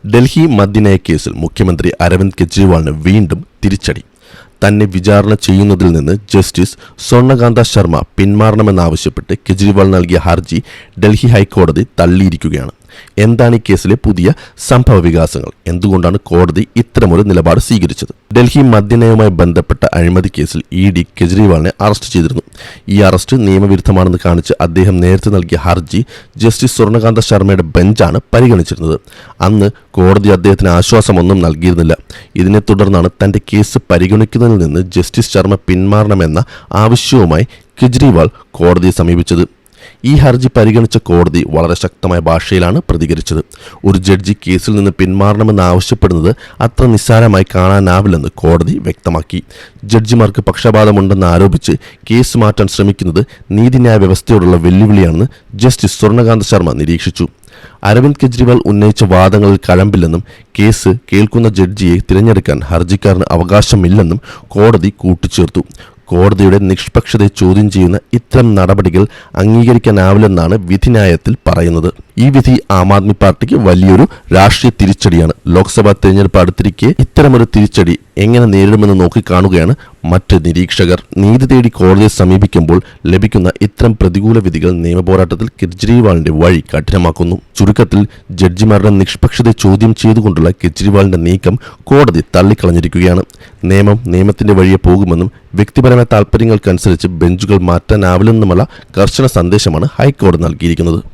ഡൽഹി മദ്യനയ കേസിൽ മുഖ്യമന്ത്രി അരവിന്ദ് കെജ്രിവാളിന് വീണ്ടും തിരിച്ചടി. തന്നെ വിചാരണ ചെയ്യുന്നതിൽ നിന്ന് ജസ്റ്റിസ് സ്വർണകാന്ത ശർമ്മ പിന്മാറണമെന്നാവശ്യപ്പെട്ട് കെജ്രിവാൾ നൽകിയ ഹർജി ഡൽഹി ഹൈക്കോടതി തള്ളിയിരിക്കുകയാണ്. എന്താണ് ഈ കേസിലെ പുതിയ സംഭവ വികാസങ്ങൾ? എന്തുകൊണ്ടാണ് കോടതി ഇത്തരമൊരു നിലപാട് സ്വീകരിച്ചത്? ഡൽഹി മദ്യനയവുമായി ബന്ധപ്പെട്ട അഴിമതി കേസിൽ ഇഡി കെജ്രിവാളിനെ അറസ്റ്റ് ചെയ്തിരുന്നു. ഈ അറസ്റ്റ് നിയമവിരുദ്ധമാണെന്ന് കാണിച്ച് അദ്ദേഹം നേരത്തെ നൽകിയ ഹർജി ജസ്റ്റിസ് സ്വർണകാന്ത ശർമ്മയുടെ ബെഞ്ചാണ് പരിഗണിച്ചിരുന്നത്. അന്ന് കോടതി അദ്ദേഹത്തിന് ആശ്വാസമൊന്നും നൽകിയിരുന്നില്ല. ഇതിനെ തുടർന്നാണ് തന്റെ കേസ് പരിഗണിക്കുന്നതിൽ നിന്ന് ജസ്റ്റിസ് ശർമ്മ പിന്മാറണമെന്ന ആവശ്യവുമായി കെജ്രിവാൾ കോടതിയെ സമീപിച്ചത്. ഈ ഹർജി പരിഗണിച്ച കോടതി വളരെ ശക്തമായ ഭാഷയിലാണ് പ്രതികരിച്ചത്. ഒരു ജഡ്ജി കേസിൽ നിന്ന് പിന്മാറണമെന്ന് ആവശ്യപ്പെടുന്നത് അത്ര നിസ്സാരമായി കാണാനാവില്ലെന്ന് കോടതി വ്യക്തമാക്കി. ജഡ്ജിമാർക്ക് പക്ഷപാതമുണ്ടെന്ന് ആരോപിച്ച് കേസ് മാറ്റാൻ ശ്രമിക്കുന്നത് നീതിന്യായ വ്യവസ്ഥയോടുള്ള വെല്ലുവിളിയാണെന്ന് ജസ്റ്റിസ് സ്വർണകാന്ത ശർമ്മ നിരീക്ഷിച്ചു. അരവിന്ദ് കെജ്രിവാൾ ഉന്നയിച്ച വാദങ്ങളിൽ കഴമ്പില്ലെന്നും കേസ് കേൾക്കുന്ന ജഡ്ജിയെ തിരഞ്ഞെടുക്കാൻ ഹർജിക്കാരന് അവകാശമില്ലെന്നും കോടതി കൂട്ടിച്ചേർത്തു. കോടതിയുടെ നിഷ്പക്ഷതയെ ചോദ്യം ചെയ്യുന്ന ഇത്തരം നടപടികൾ അംഗീകരിക്കാനാവില്ലെന്നാണ് വിധിന്യായത്തിൽ പറയുന്നത്. ഈ വിധി ആം ആദ്മി പാർട്ടിക്ക് വലിയൊരു രാഷ്ട്രീയ തിരിച്ചടിയാണ്. ലോക്സഭാ തെരഞ്ഞെടുപ്പ് അടുത്തിരിക്കെ ഇത്തരമൊരു തിരിച്ചടി എങ്ങനെ നേരിടുമെന്ന് നോക്കിക്കാണുകയാണ് മറ്റ് നിരീക്ഷകർ. നീതി തേടി കോടതിയെ സമീപിക്കുമ്പോൾ ലഭിക്കുന്ന ഇത്തരം പ്രതികൂല വിധികൾ നിയമപോരാട്ടത്തിൽ കെജ്രിവാളിന്റെ വഴി കഠിനമാക്കുന്നു. ചുരുക്കത്തിൽ ജഡ്ജിമാരുടെ നിഷ്പക്ഷതയെ ചോദ്യം ചെയ്തുകൊണ്ടുള്ള കെജ്രിവാളിന്റെ നീക്കം കോടതി തള്ളിക്കളഞ്ഞിരിക്കുകയാണ്. നിയമത്തിന്റെ വഴിയെ പോകുമെന്നും വ്യക്തിപരമായ താൽപര്യങ്ങൾക്കനുസരിച്ച് ബെഞ്ചുകൾ മാറ്റാനാവില്ലെന്നുമുള്ള കർശന സന്ദേശമാണ് ഹൈക്കോടതി നൽകിയിരിക്കുന്നത്.